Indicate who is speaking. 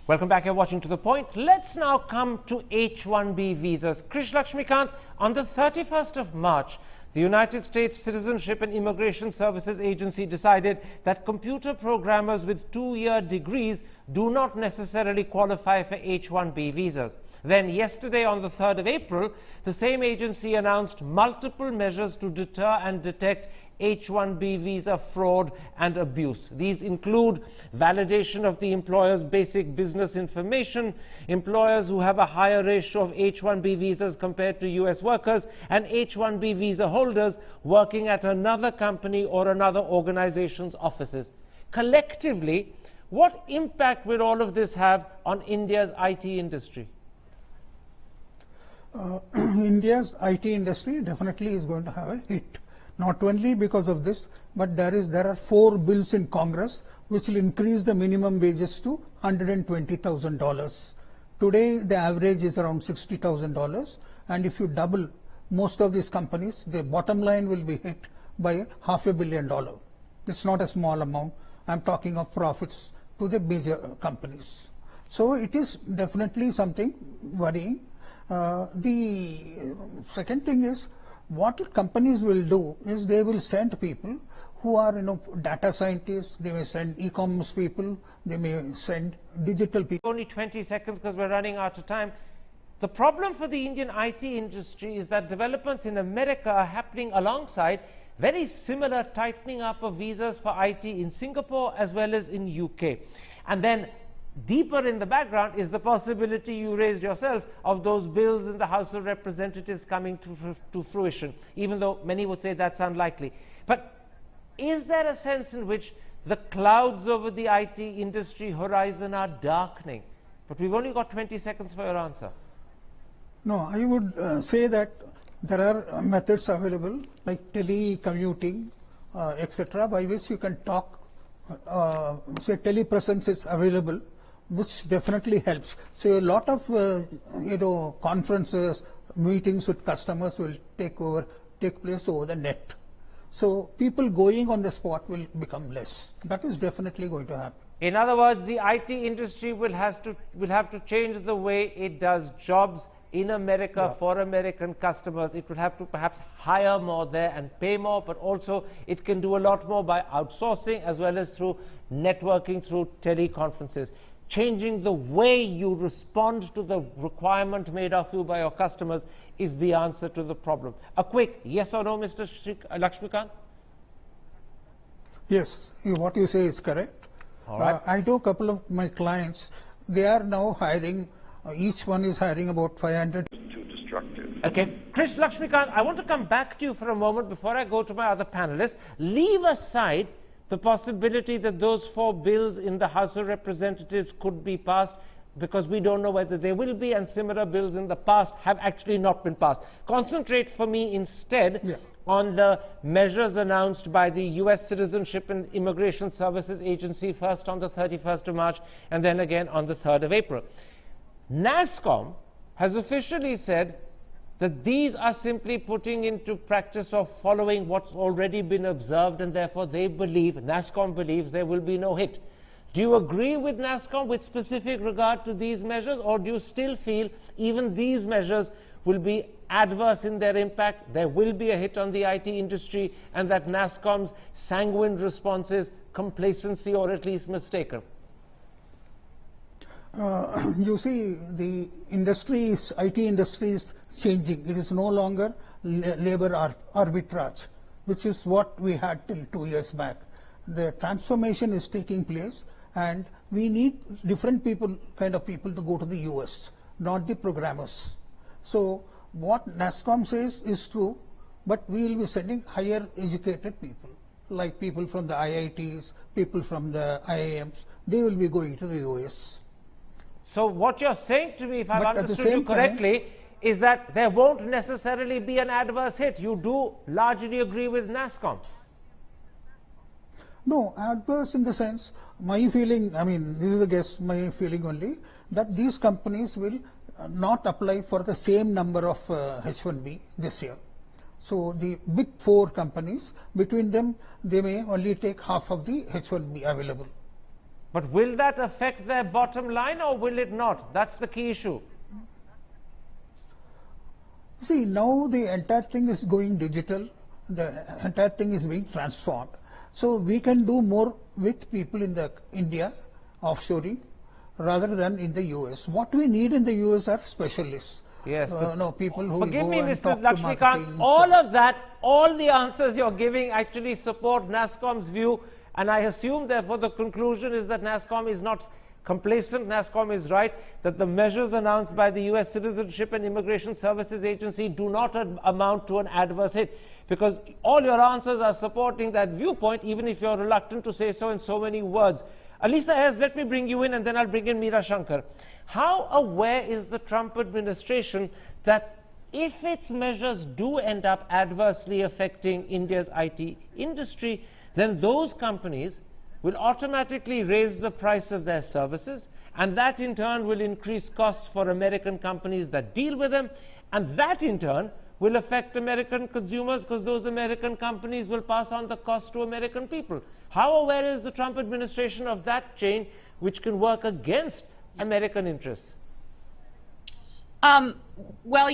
Speaker 1: Welcome back. You're watching To The Point. Let's now come to H-1B visas. Krish Lakshmikant, on the 31st of March, the United States Citizenship and Immigration Services Agency decided that computer programmers with 2-year degrees do not necessarily qualify for H-1B visas. Then yesterday, on the 3rd of April, the same agency announced multiple measures to deter and detect H-1B visa fraud and abuse. These include validation of the employer's basic business information, employers who have a higher ratio of H-1B visas compared to US workers, and H-1B visa holders working at another company or another organization's offices. Collectively, what impact will all of this have on India's IT industry?
Speaker 2: India's IT industry definitely is going to have a hit. Not only because of this, but there are 4 bills in Congress which will increase the minimum wages to $120,000. Today, the average is around $60,000, and if you double most of these companies, the bottom line will be hit by $500 million. It's not a small amount. I'm talking of profits to the major companies. So it is definitely something worrying. The second thing is, what companies will do is they will send people who are, data scientists, they may send e-commerce people, they may send digital people.
Speaker 1: Only 20 seconds because we're running out of time. The problem for the Indian IT industry is that developments in America are happening alongside very similar tightening up of visas for IT in Singapore as well as in UK. And then deeper in the background is the possibility you raised yourself of those bills in the House of Representatives coming to fruition, even though many would say that's unlikely. But is there a sense in which the clouds over the IT industry horizon are darkening? But we've only got 20 seconds for your answer.
Speaker 2: No, I would say that there are methods available like telecommuting, etc., by which you can talk, say telepresence is available, which definitely helps. So a lot of conferences, meetings with customers will take place over the net. So people going on the spot will become less. That is definitely going to happen.
Speaker 1: In other words, the IT industry will have to change the way it does jobs in America for American customers. It will have to perhaps hire more there and pay more, but also it can do a lot more by outsourcing as well as through networking, through teleconferences. Changing the way you respond to the requirement made of you by your customers is the answer to the problem. A quick yes or no, Mr. Lakshmikant?
Speaker 2: Yes, what you say is correct.
Speaker 1: All right.
Speaker 2: I know a couple of my clients, they are now hiring, each one is hiring about 500.
Speaker 3: Too destructive.
Speaker 1: Okay. Krish Lakshmikant, I want to come back to you for a moment before I go to my other panelists. Leave aside the possibility that those 4 bills in the House of Representatives could be passed, because we don't know whether they will be, and similar bills in the past have actually not been passed. Concentrate for me instead on the measures announced by the US Citizenship and Immigration Services Agency, first on the 31st of March and then again on the 3rd of April. NASSCOM has officially said that these are simply putting into practice or following what's already been observed, and therefore they believe, NASSCOM believes, there will be no hit. Do you agree with NASSCOM with specific regard to these measures, or do you still feel even these measures will be adverse in their impact, there will be a hit on the IT industry, and that NASSCOM's sanguine response is complacency or at least mistaken?
Speaker 2: You see, the industry IT industry is changing. It is no longer labor arbitrage, which is what we had till 2 years back. The transformation is taking place, and we need different kind of people to go to the US, not the programmers. So what NASSCOM says is true, but we will be sending higher educated people, like people from the IITs, people from the IIMs. They will be going to the US.
Speaker 1: So what you're saying to me, if I've understood you correctly, is that there won't necessarily be an adverse hit. You do largely agree with NASSCOM.
Speaker 2: No, adverse in the sense, my feeling, I mean, this is a guess, my feeling only, that these companies will not apply for the same number of H-1B this year. So the big 4 companies, between them, they may only take half of the H-1B available.
Speaker 1: But will that affect their bottom line or will it not? That's the key issue.
Speaker 2: See, now the entire thing is going digital, the entire thing is being transformed. So we can do more with people in the India offshoring rather than in the US. What we need in the US are specialists.
Speaker 1: Yes.
Speaker 2: No, people who
Speaker 1: Forgive
Speaker 2: go
Speaker 1: me,
Speaker 2: and
Speaker 1: Mr.
Speaker 2: talk to
Speaker 1: Lakshmikant,
Speaker 2: marketing.
Speaker 1: all of that, all the answers you're giving actually support NASSCOM's view, and I assume therefore the conclusion is that NASSCOM is not complacent. NASSCOM is right that the measures announced by the US Citizenship and Immigration Services Agency do not amount to an adverse hit, because all your answers are supporting that viewpoint, even if you're reluctant to say so in so many words. Alisa Hayes, let me bring you in and then I'll bring in Meera Shankar. How aware is the Trump administration that if its measures do end up adversely affecting India's IT industry, then those companies will automatically raise the price of their services, and that in turn will increase costs for American companies that deal with them, and that in turn will affect American consumers because those American companies will pass on the cost to American people? How aware is the Trump administration of that chain which can work against American interests?
Speaker 3: Well,